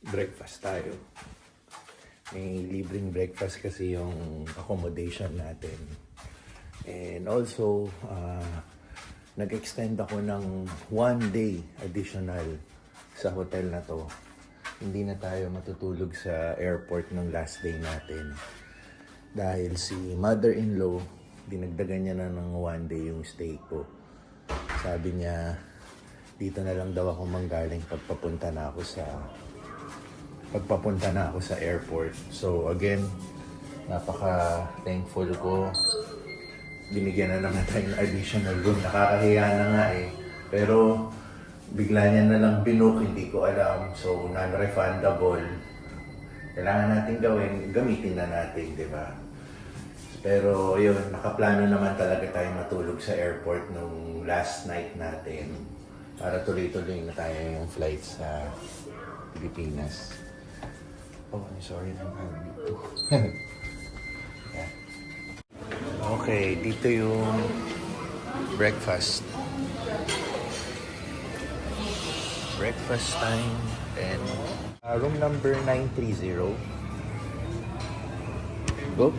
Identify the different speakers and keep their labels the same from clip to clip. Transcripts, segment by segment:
Speaker 1: breakfast tayo. May libreng breakfast kasi yung accommodation natin. And also, nag-extend ako ng 1 day additional sa hotel na to. Hindi na tayo matutulog sa airport ng last day natin. Dahil si mother-in-law, dinagdagan niya na ng 1 day yung stay ko. Sabi niya, dito na lang daw ako manggaling pagpapunta na ako sa airport. So again, napaka-thankful ko. Binigyan na lang tayo ng additional room. Nakakahiya na nga eh. Pero bigla niya na lang binook, hindi ko alam. So non-refundable. Kailangan natin gamitin na natin, di ba? Pero yun, nakaplano naman talaga tayo matulog sa airport nung last night natin. Para tuloy-tuloy na tayo yung flight sa Pilipinas. Oh, I'm sorry naman dito. Yeah. Okay, dito yung breakfast. Breakfast time and room number 930. Go.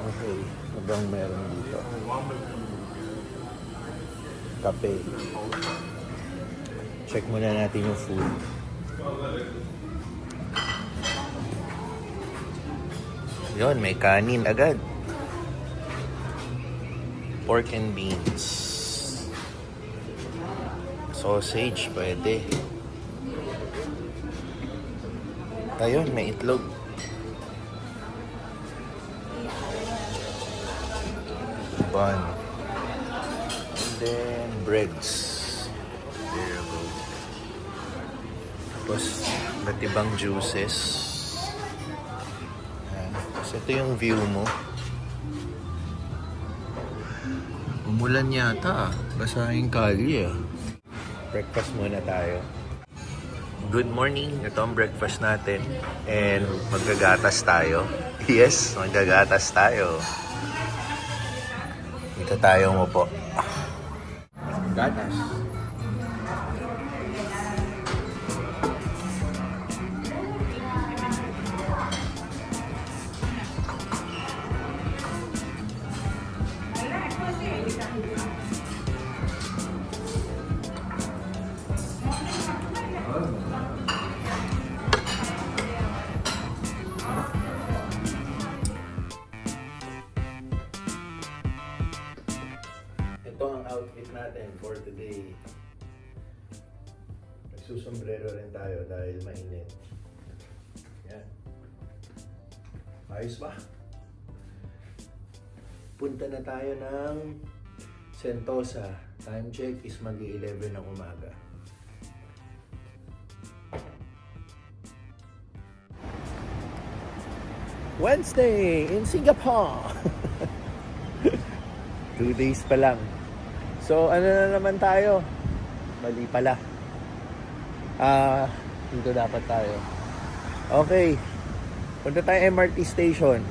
Speaker 1: Okay, abang meron dito. Kape. Check muna natin yung food. Yun, may kanin agad. Pork and beans. Sausage, pwede. Ayun, may itlog. Bun. And then, breads. There you go. Tapos, iba't ibang juices. Tapos, ito yung view mo. Umulan yata ah. Basahing kalye ah. Breakfast muna tayo. Good morning. Ito ang breakfast natin. And maggagatas tayo. Yes, maggagatas tayo. Dito tayo mo po. Gatas. Ito ang outfit natin for today. Nagsusombrero rin tayo dahil mainit. Yan. Ayos ba? Punta na tayo ng Sentosa. Time check is mag-11 ng umaga. Wednesday in Singapore! 2 days pa lang. So, ano na naman tayo? Mali pala. Dito dapat tayo. Okay. Punta tayo MRT station.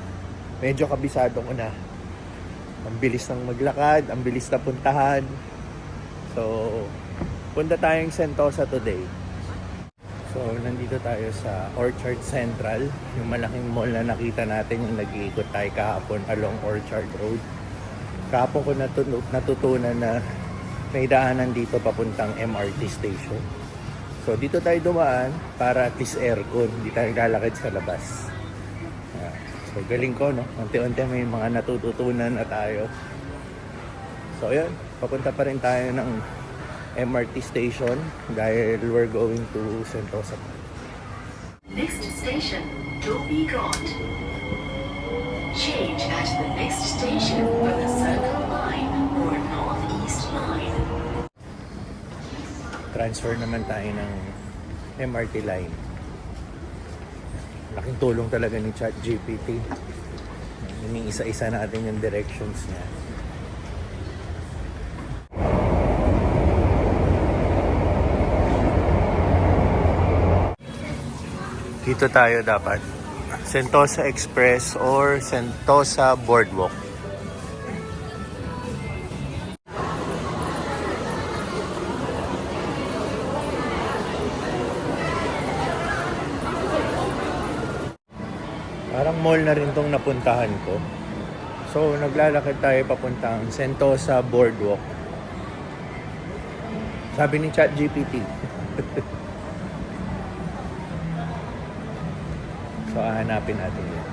Speaker 1: Medyo kabisado ko na. Ang bilis ng maglakad, ang bilis na puntahan. So, punta tayong Sentosa today. So, nandito tayo sa Orchard Central. Yung malaking mall na nakita natin yung nag-iikot tayo kahapon along Orchard Road. Kahapon ko natutunan na may daanan dito papuntang MRT station. So dito tayo dumaan para at least aircon, hindi tayo lalakad sa labas. So galing ko, no? Unti-unti may mga natututunan na tayo. So yun, papunta pa rin tayo ng MRT station dahil we're going to Sentosa.
Speaker 2: Next station, Dhobi Ghat. Change at the next station for the Circle Line or Northeast Line.
Speaker 1: Transfer naman tayo ng MRT line. Laking tulong talaga ni ChatGPT. Iniisa-isa natin yung directions niya. Dito tayo dapat. Sentosa Express or Sentosa Boardwalk. mall na rin tong napuntahan ko. So, naglalakad tayo papuntang Sentosa Boardwalk. Sabi ni ChatGPT. So, hahanapin natin yun.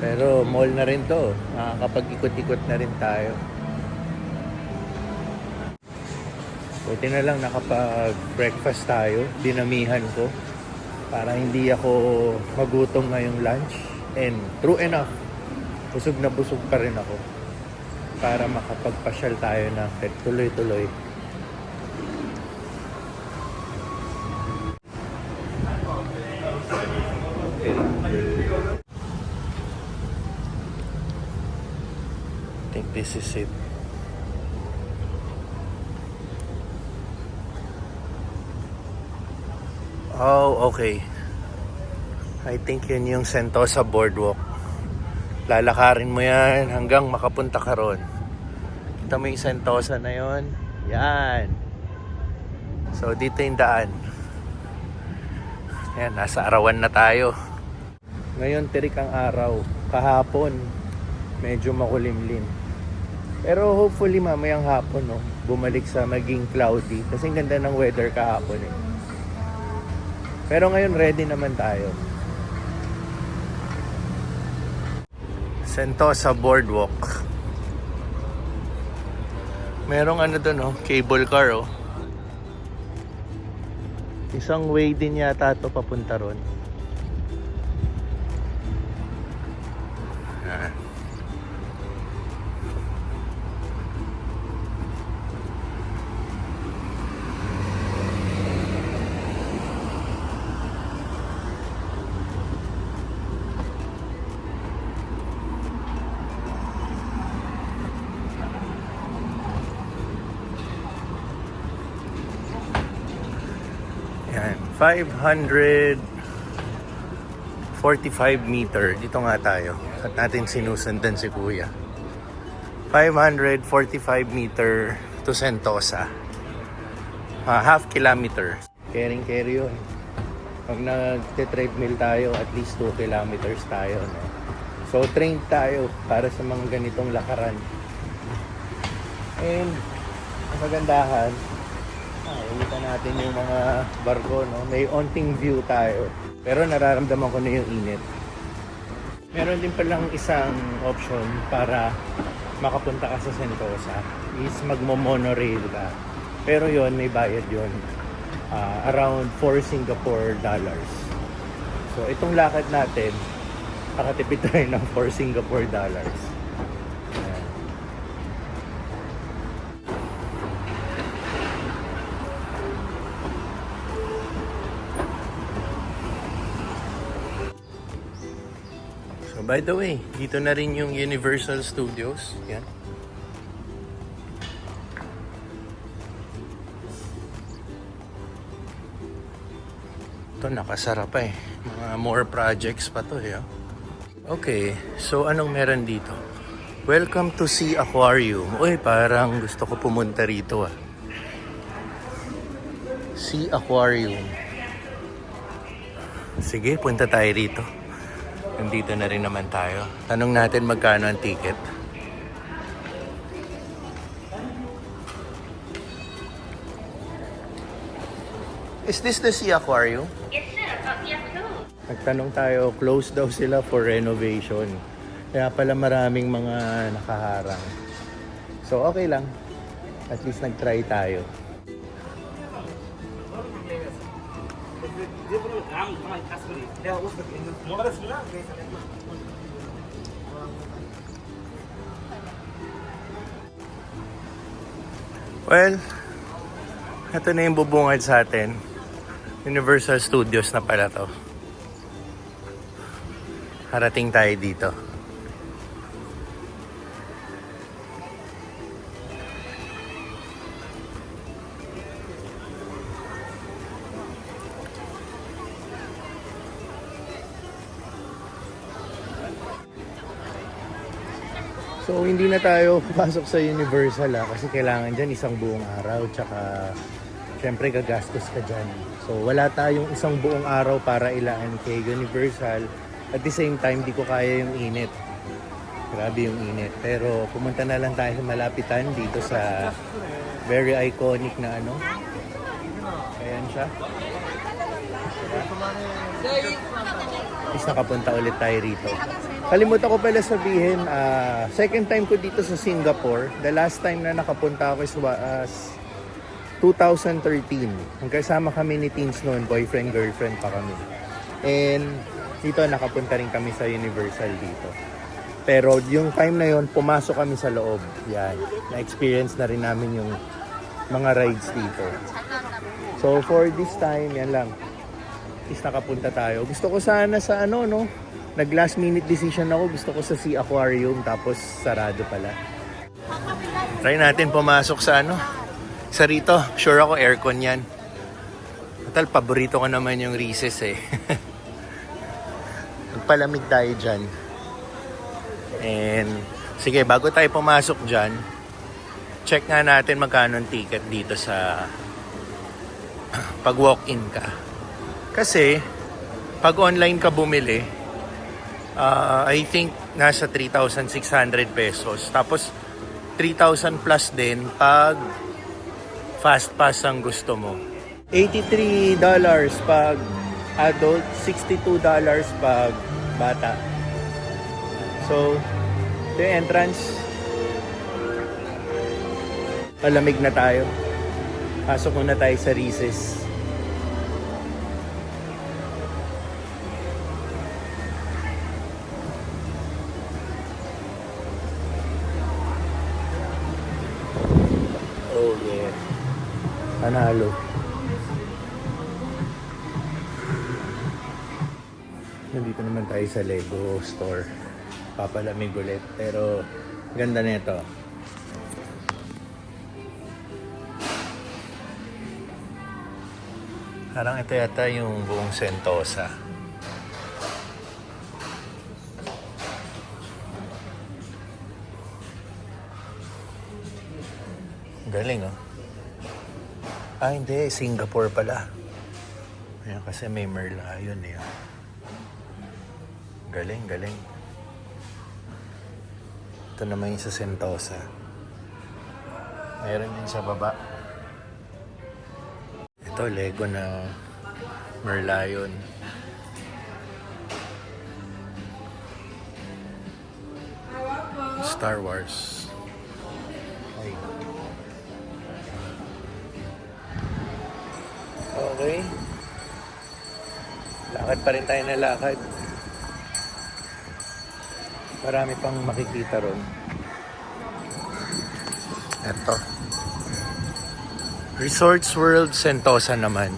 Speaker 1: Pero mall na rin to. Nakakapag-ikot-ikot na rin tayo. Buti na lang nakapag-breakfast tayo. Dinamihan ko. Para hindi ako magutom ngayong lunch. And true enough, busog na busog pa rin ako. Para makapagpasyal tayo na tuloy-tuloy. I think this is it. Oh, okay. I think yun yung Sentosa Boardwalk. Lalakarin mo yan hanggang makapunta ka ron. Kita mo yung Sentosa na yun. Yan. So, dito yung daan. Yan, nasa arawan na tayo. Ngayon, tirik ang araw. Kahapon, medyo makulimlim. Pero hopefully mamayang hapon, no, bumalik sa maging cloudy. Kasi ang ganda ng weather kahapon eh. Pero ngayon ready naman tayo. Sentosa Boardwalk. Merong ano doon, oh, cable car, oh. Isang way din yata ito papunta ron. Yan. Yan, 545 meter. Dito nga tayo. At natin sinusundan si Kuya. 545 meter to Sentosa. Half kilometer. Caring-carry yun. Pag nag-treadmill tayo, at least 2 kilometers tayo. No? So, trained tayo para sa mga ganitong lakaran. And, ang kagandahan, ulitan natin yung mga barko, no? May onting view tayo. Pero nararamdaman ko na yung init. Meron din palang isang option para makapunta ka sa Sentosa. Is magmo-monorail ka. Pero yon may bayad yon. Around 4 Singapore dollars. So itong lakad natin, nakatipid tayo ng 4 Singapore dollars. So by the way, dito na rin yung Universal Studios. Yan. Ito nakasara pa eh. Mga more projects pa to eh. Okay, so anong meron dito? Welcome to Sea Aquarium. Uy, parang gusto ko pumunta rito ah. Sea Aquarium. Sige, punta tayo rito. Nandito na rin naman tayo. Tanong natin magkano ang ticket. Is this the Sea Aquarium?
Speaker 2: Yes, sir. Yes, sir.
Speaker 1: Nagtanong tayo, close daw sila for renovation. Kaya pala maraming mga nakaharang. So okay lang. At least nag-try tayo. Well, ito na yung bubungad sa atin. Universal Studios na pala to. Harating tayo dito. So hindi na tayo pasok sa Universal kasi kailangan dyan isang buong araw tsaka syempre gagastos ka dyan. So wala tayong isang buong araw para ilaan kay Universal At the same time, di ko kaya yung init. Grabe yung init. Pero pumunta na lang tayo sa malapitan dito sa very iconic na ano. Ayan siya. Is nakapunta ulit tayo rito. Kalimutan ko pala sabihin, second time ko dito sa Singapore. The last time na nakapunta ako is 2013. Magkasama kami ni teens noon, boyfriend, girlfriend pa kami. And dito nakapunta rin kami sa Universal dito. Pero yung time na yon pumasok kami sa loob. Yan. Na-experience na rin namin yung mga rides dito. So for this time, yan lang. Is nakapunta tayo. Gusto ko sana sa ano, no? Nag last minute decision ako. Gusto ko sa Sea Aquarium. Tapos sarado pala. Try natin pumasok sa ano. Sa rito. Sure ako aircon yan. Total, paborito ko naman yung Reese's eh. Magpalamig tayo dyan. And sige, bago tayo pumasok dyan, check nga natin magkano ang ticket dito sa pag walk-in ka. Kasi pag online ka bumili, I think nasa 3,600 pesos. Tapos 3,000 plus din pag fast pass ang gusto mo. $83 pag adult, $62 pag bata. So, ito yung entrance. Palamig na tayo. Pasok muna tayo sa Reese's. Oh yeah. Panalo. Nandito naman tayo sa Lego store. Papalamig ulit. Pero ganda nito. Parang ito yata yung buong Sentosa. Galing oh. Hindi. Singapore pala. Ayan, kasi may Merlion eh. Galing, galing. Ito naman yung sa Sentosa. Mayroon din sa baba. Ito, Lego na Merlion. Star Wars. Ay. Okay. Lakad pa rin tayo na lakad. Marami pang makikita ron. Ito. Resorts World Sentosa naman.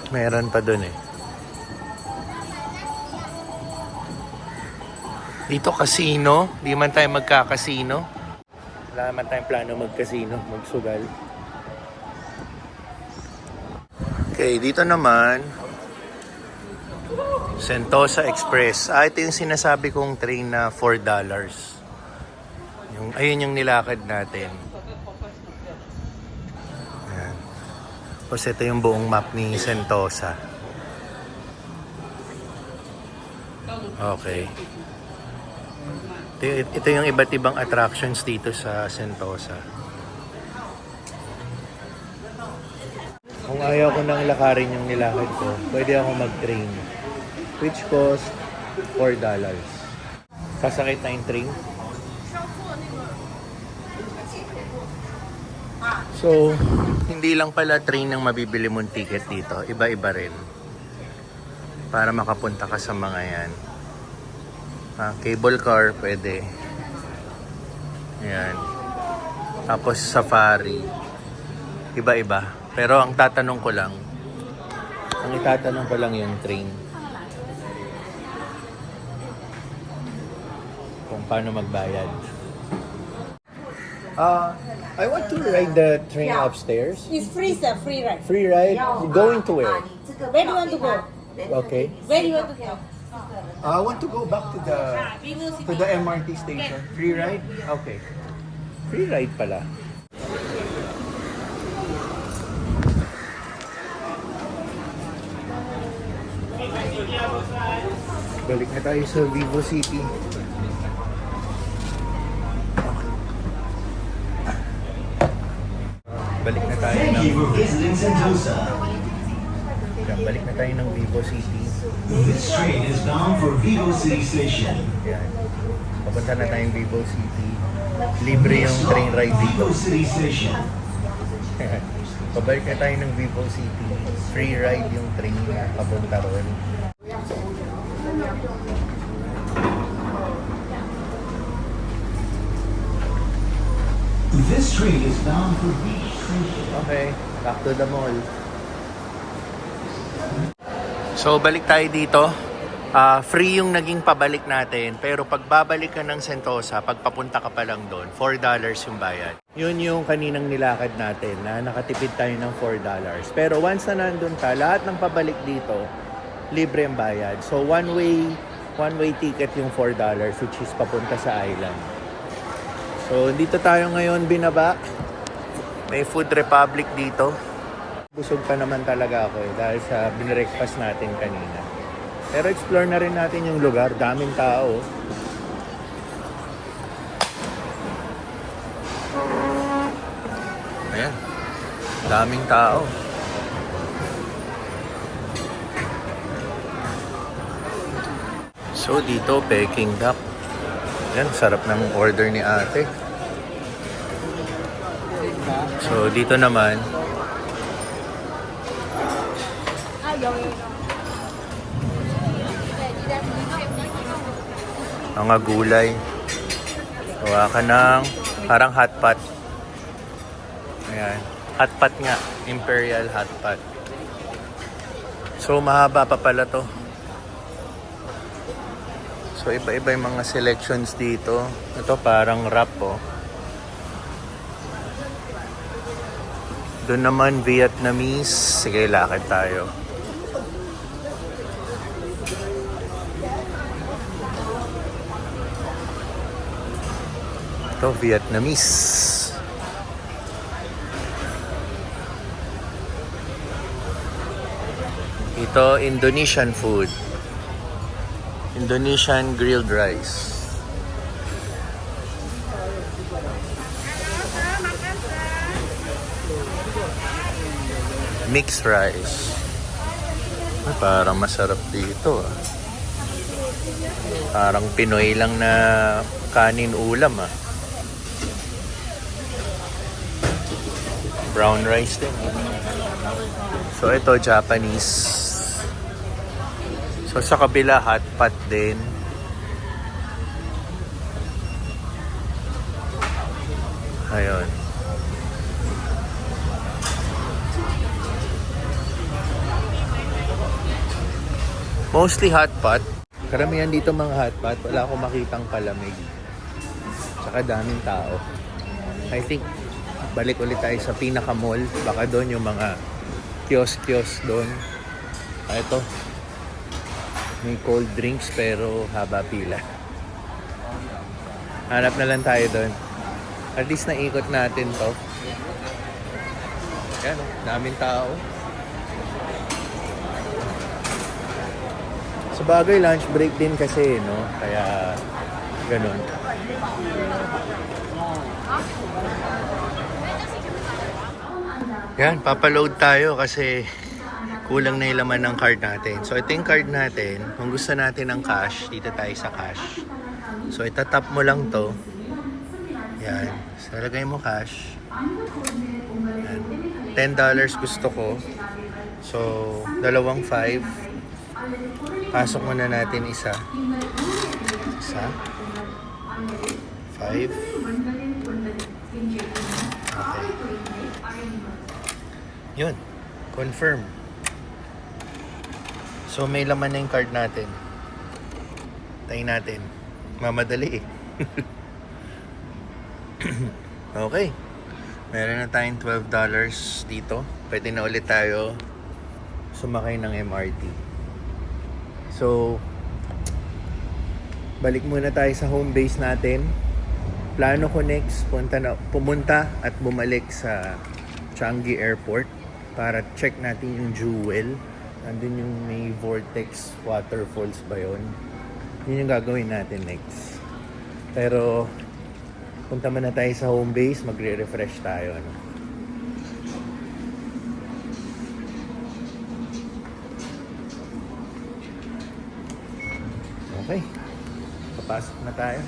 Speaker 1: Meron pa dun eh. Dito casino. Di man tayo magkakasino. Wala man tayong plano magkasino, magsugal. Okay, dito naman Sentosa Express. Ito yung sinasabi kong train na $4. Ayun yung nilakad natin. Ayan. Tapos ito yung buong map ni Sentosa. Okay. Ito yung iba't ibang attractions dito sa Sentosa. Kung ayaw ko nang lakarin yung nilakad ko, pwede ako mag-train. Which cost $4. Sasakit na yung train. So, hindi lang pala train ang mabibili mong ticket dito. Iba-iba rin. Para makapunta ka sa mga yan. Cable car, pwede. Yan. Tapos safari. Iba-iba. Pero ang itatanong ko lang yung train. Kung paano magbayad. I want to ride the train upstairs.
Speaker 3: It's free, sir. Free ride.
Speaker 1: Free ride? Going to where?
Speaker 3: Where do you want to go?
Speaker 1: Okay.
Speaker 3: Where do you want to go?
Speaker 1: I want to go back to the MRT station. Free ride? Okay. Free ride pala. Balik na tayo sa Vivo City. Balik na tayo
Speaker 4: Thank
Speaker 1: ng...
Speaker 4: you for visiting Sentosa.
Speaker 1: Yan, balik na tayo ng Vivo City.
Speaker 4: This train is bound for Vivo City Station.
Speaker 1: Yan. Papunta na tayong Vivo City. Libre yung train ride dito.
Speaker 4: Vivo City Station.
Speaker 1: Pabalik na tayo ng Vivo City. Free ride yung train papunta ron.
Speaker 4: This train is bound for Beach Station.
Speaker 1: Okay, back to the mall. So, balik tayo dito. Free yung naging pabalik natin. Pero pag babalik ka ng Sentosa, pag papunta ka pa lang doon, $4 yung bayad. Yun yung kaninang nilakad natin na nakatipid tayo ng $4. Pero once na nandun ka, lahat ng pabalik dito, libre ang bayad. So, one-way ticket yung $4 which is papunta sa island. So, dito tayo ngayon binaba. May Food Republic dito. Busog pa naman talaga ako dahil sa binreakfast natin kanina. Pero explore na rin natin yung lugar. Daming tao. Ayan. Daming tao. So, dito, Peking duck. Yan, sarap ng order ni ate. So, dito naman, mga gulay. Gawa ka ng parang hot pot. Ayan. Hot pot nga. Imperial hot pot. So, mahaba pa pala to. So, iba-iba yung mga selections dito. Ito parang wrap, oh. Doon naman, Vietnamese. Sige, lakad tayo. Ito, Vietnamese. Ito, Indonesian food. Indonesian grilled rice. Mixed rice. Ay, parang masarap dito, ah. Parang Pinoy lang na kanin ulam, ah. Brown rice din. So ito Japanese. So sa kabila hot pot din. Ayun. Mostly hot pot. Karamihan dito mga hot pot. Wala akong makitang palamig. Tsaka daming tao. I think balik ulit tayo sa pinaka mall. Baka doon yung mga kiosk doon. Ito. May cold drinks pero haba pila. Hanap na lang tayo doon. At least naikot natin to. Yan, daming tao. Sa bagay, lunch break din kasi, no? Kaya, ganun. Yan, papaload tayo kasi kulang na yung laman ng card natin. So, ito yung card natin. Kung gusto natin ng cash, dito tayo sa cash. So, itatap mo lang to. Yan. So, lagay mo cash. Yan. $10 gusto ko. So, 2 5. Pasok muna natin isa. 5. Okay. Yun. Confirm. So, may laman na yung card natin. Tayin natin. Mamadali eh. Okay. Meron na tayong $12 dito. Pwede na ulit tayo sumakay ng MRT. So, balik muna tayo sa home base natin. Plano ko next, pumunta at bumalik sa Changi Airport para check natin yung Jewel. Nandun yung may vortex waterfalls ba yun? Yun yung gagawin natin next. Pero, punta muna tayo sa home base, magre-refresh tayo. Ano? Okay. Papasok na tayo.